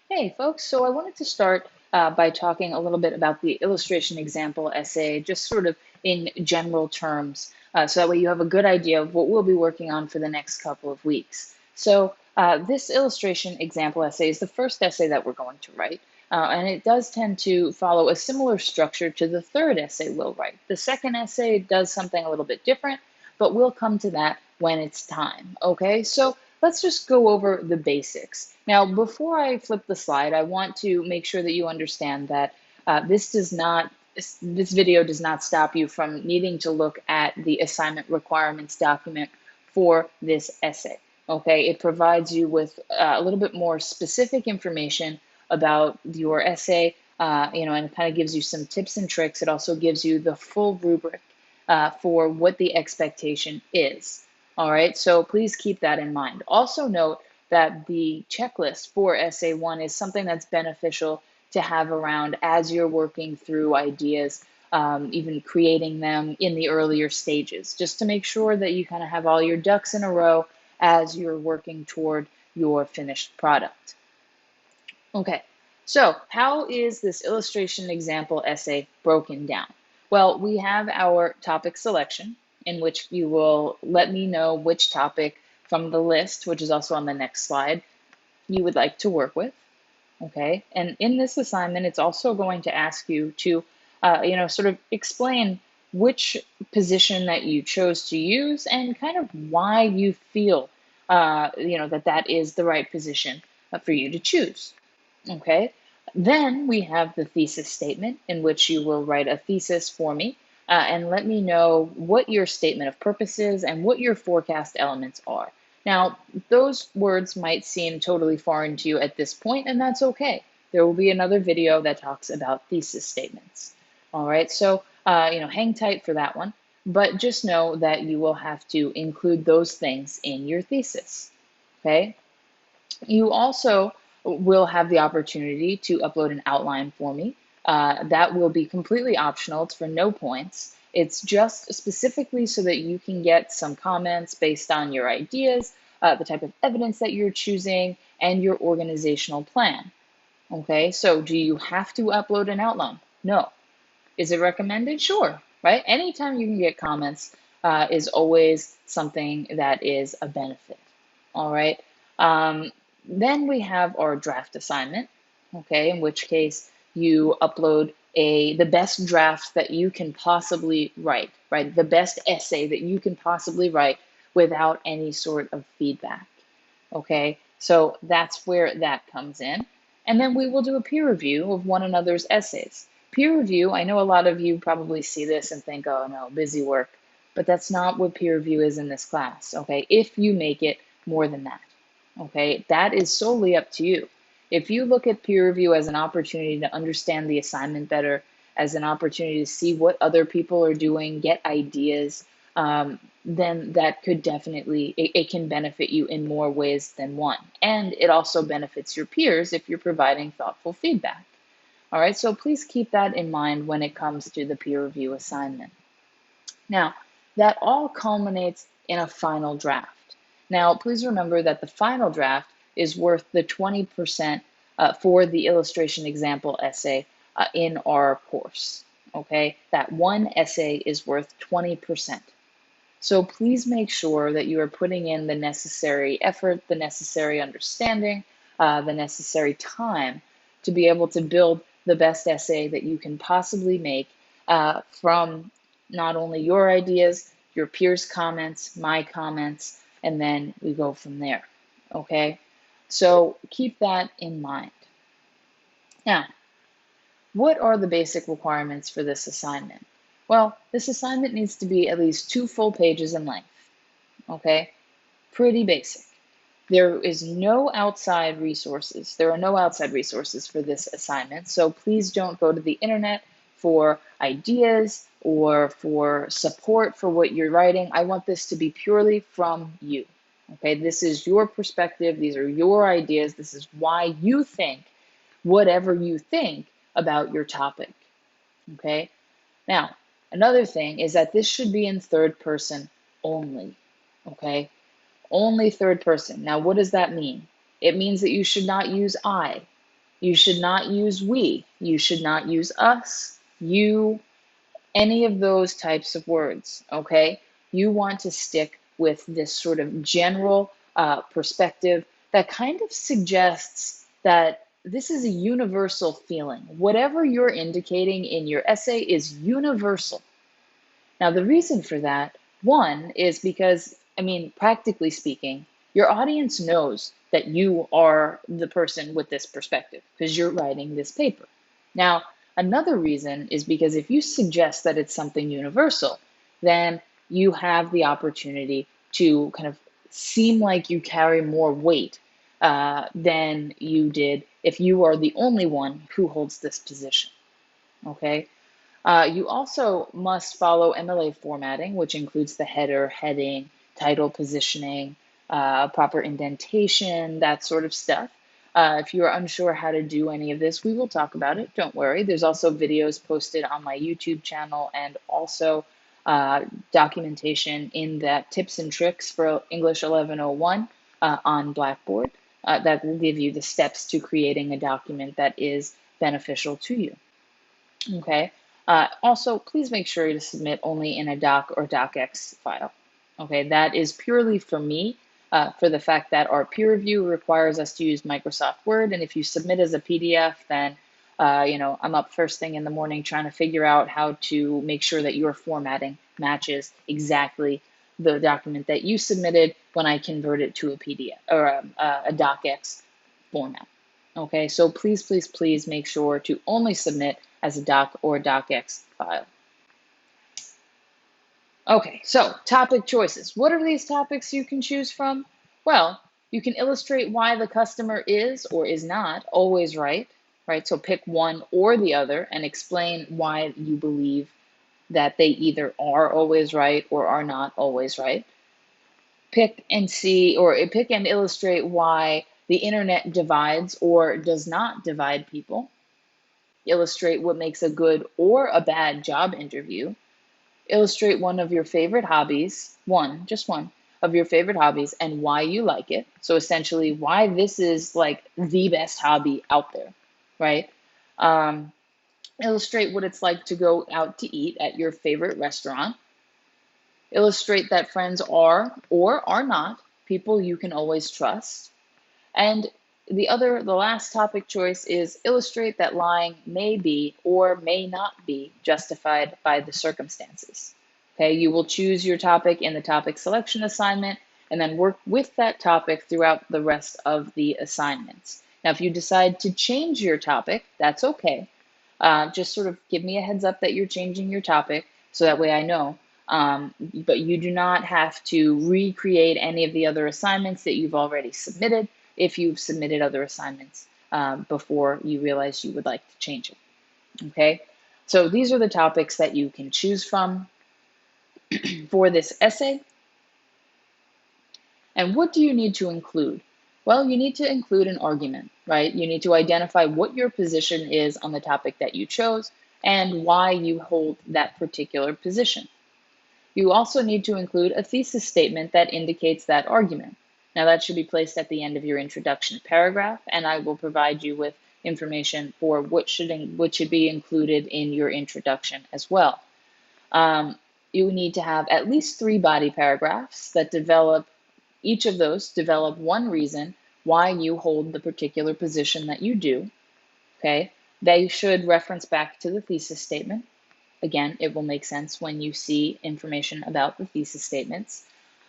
Hey folks, so I wanted to start by talking a little bit about the illustration example essay, just sort of in general terms, so that way you have a good idea of what we'll be working on for the next couple of weeks. So this illustration example essay is the first essay that we're going to write, and it does tend to follow a similar structure to the third essay we'll write. The second essay does something a little bit different, but we'll come to that when it's time, okay? So let's just go over the basics. Now, before I flip the slide, I want to make sure that you understand that this video does not stop you from needing to look at the assignment requirements document for this essay. Okay, it provides you with a little bit more specific information about your essay, and it kind of gives you some tips and tricks. It also gives you the full rubric for what the expectation is. All right, so please keep that in mind. Also note that the checklist for Essay 1 is something that's beneficial to have around as you're working through ideas, even creating them in the earlier stages, just to make sure that you kind of have all your ducks in a row as you're working toward your finished product. Okay, so how is this illustration example essay broken down? Well, we have our topic selection, in which you will let me know which topic from the list, which is also on the next slide, you would like to work with. Okay, and in this assignment, it's also going to ask you to, sort of explain which position that you chose to use and kind of why you feel, that is the right position for you to choose. Okay, then we have the thesis statement in which you will write a thesis for me and let me know what your statement of purpose is and what your forecast elements are. Now, those words might seem totally foreign to you at this point, and that's okay. There will be another video that talks about thesis statements. All right, so hang tight for that one, but just know that you will have to include those things in your thesis. Okay, you also will have the opportunity to upload an outline for me. That will be completely optional. It's for no points. It's just specifically so that you can get some comments based on your ideas, the type of evidence that you're choosing, and your organizational plan. Okay, so do you have to upload an outline? No. Is it recommended? Sure, right? Anytime you can get comments is always something that is a benefit. All right. Then we have our draft assignment, okay, in which case you upload the best draft that you can possibly write, right? The best essay that you can possibly write without any sort of feedback, okay? So that's where that comes in. And then we will do a peer review of one another's essays. Peer review, I know a lot of you probably see this and think, oh no, busy work, but that's not what peer review is in this class, okay? If you make it more than that. Okay, that is solely up to you. If you look at peer review as an opportunity to understand the assignment better, as an opportunity to see what other people are doing, get ideas, then that could definitely, it can benefit you in more ways than one. And it also benefits your peers if you're providing thoughtful feedback. All right, so please keep that in mind when it comes to the peer review assignment. Now, that all culminates in a final draft. Now, please remember that the final draft is worth the 20% for the illustration example essay in our course. Okay, that one essay is worth 20%. So please make sure that you are putting in the necessary effort, the necessary understanding, the necessary time to be able to build the best essay that you can possibly make from not only your ideas, your peers' comments, my comments, and then we go from there. Okay? So keep that in mind. Now, what are the basic requirements for this assignment? Well, this assignment needs to be at least 2 full pages in length. Okay? Pretty basic. There is no outside resources. There are no outside resources for this assignment, so please don't go to the internet for ideas or for support for what you're writing. I want this to be purely from you. Okay, this is your perspective. These are your ideas. This is why you think whatever you think about your topic. Okay, now another thing is that this should be in third person only. Okay, only third person. Now, what does that mean? It means that you should not use I. You should not use we. You should not use us, you, any of those types of words, okay? You want to stick with this sort of general perspective that kind of suggests that this is a universal feeling. Whatever you're indicating in your essay is universal. Now, the reason for that, one, is because, I mean, practically speaking, your audience knows that you are the person with this perspective because you're writing this paper. Now, another reason is because if you suggest that it's something universal, then you have the opportunity to kind of seem like you carry more weight than you did if you are the only one who holds this position. Okay? You also must follow MLA formatting, which includes the header, heading, title positioning, proper indentation, that sort of stuff. If you are unsure how to do any of this, we will talk about it. Don't worry. There's also videos posted on my YouTube channel and also documentation in that tips and tricks for English 1101 on Blackboard that will give you the steps to creating a document that is beneficial to you. Okay. Also, please make sure to submit only in a doc or docx file. Okay, that is purely for me, for the fact that our peer review requires us to use Microsoft Word, and if you submit as a PDF, then I'm up first thing in the morning trying to figure out how to make sure that your formatting matches exactly the document that you submitted when I convert it to a PDF or a docx format. Okay, so please, please, please make sure to only submit as a doc or docx file. Okay, so topic choices. What are these topics you can choose from? Well, you can illustrate why the customer is or is not always right? So pick one or the other and explain why you believe that they either are always right or are not always right. Pick and illustrate why the internet divides or does not divide people. Illustrate what makes a good or a bad job interview. Illustrate one of your favorite hobbies, just one of your favorite hobbies and why you like it. So essentially why this is like the best hobby out there, right? Illustrate what it's like to go out to eat at your favorite restaurant. Illustrate that friends are or are not people you can always trust. And the last topic choice is illustrate that lying may be or may not be justified by the circumstances. Okay, you will choose your topic in the topic selection assignment and then work with that topic throughout the rest of the assignments. Now, if you decide to change your topic, that's okay. Just sort of give me a heads up that you're changing your topic so that way I know. But you do not have to recreate any of the other assignments that you've already submitted if you've submitted other assignments before you realize you would like to change it. Okay, so these are the topics that you can choose from for this essay. And what do you need to include? Well, you need to include an argument, right? You need to identify what your position is on the topic that you chose and why you hold that particular position. You also need to include a thesis statement that indicates that argument. Now that should be placed at the end of your introduction paragraph, and I will provide you with information for what should be included in your introduction as well. You need to have at least 3 body paragraphs that develop one reason why you hold the particular position that you do. Okay, they should reference back to the thesis statement. Again, it will make sense when you see information about the thesis statements.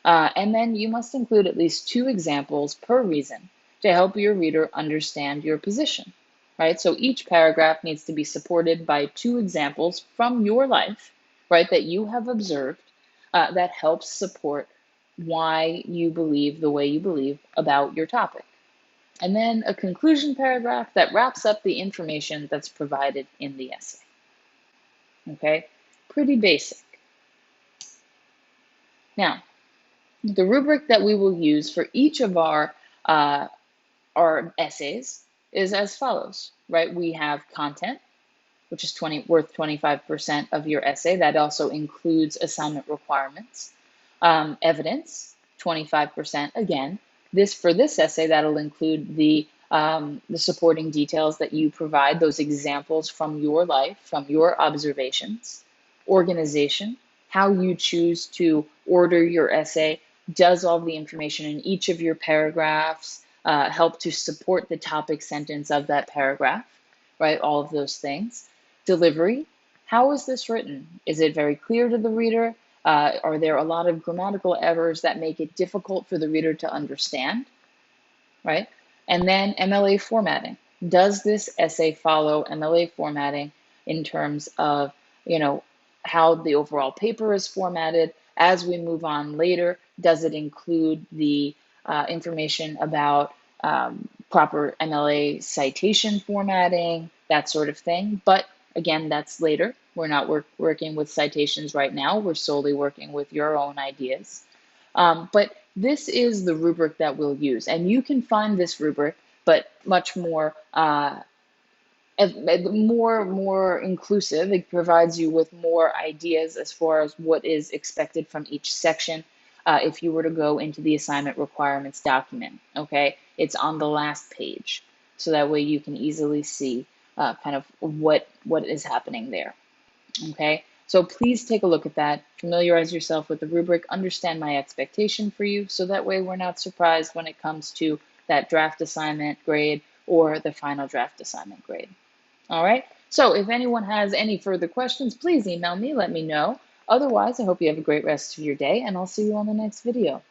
And then you must include at least 2 examples per reason to help your reader understand your position, right? So each paragraph needs to be supported by 2 examples from your life, right, that you have observed that helps support why you believe the way you believe about your topic. And then a conclusion paragraph that wraps up the information that's provided in the essay. Okay, pretty basic. Now, the rubric that we will use for each of our essays is as follows, right? We have content, which is worth 25% of your essay. That also includes assignment requirements. Evidence, 25%. Again, for this essay, that'll include the the supporting details that you provide, those examples from your life, from your observations, organization, how you choose to order your essay, does all the information in each of your paragraphs help to support the topic sentence of that paragraph, right? All of those things. Delivery, how is this written? Is it very clear to the reader? Are there a lot of grammatical errors that make it difficult for the reader to understand, right? And then MLA formatting. Does this essay follow MLA formatting in terms of, you know, how the overall paper is formatted? As we move on later, does it include the information about proper MLA citation formatting, that sort of thing? But again, that's later. We're not working with citations right now. We're solely working with your own ideas. But this is the rubric that we'll use. And you can find this rubric, but much more more inclusive. It provides you with more ideas as far as what is expected from each section if you were to go into the assignment requirements document. Okay, it's on the last page, so that way you can easily see kind of what is happening there. Okay, so please take a look at that, familiarize yourself with the rubric, understand my expectation for you, so that way we're not surprised when it comes to that draft assignment grade or the final draft assignment grade. All right, so if anyone has any further questions, please email me, let me know. Otherwise, I hope you have a great rest of your day, and I'll see you on the next video.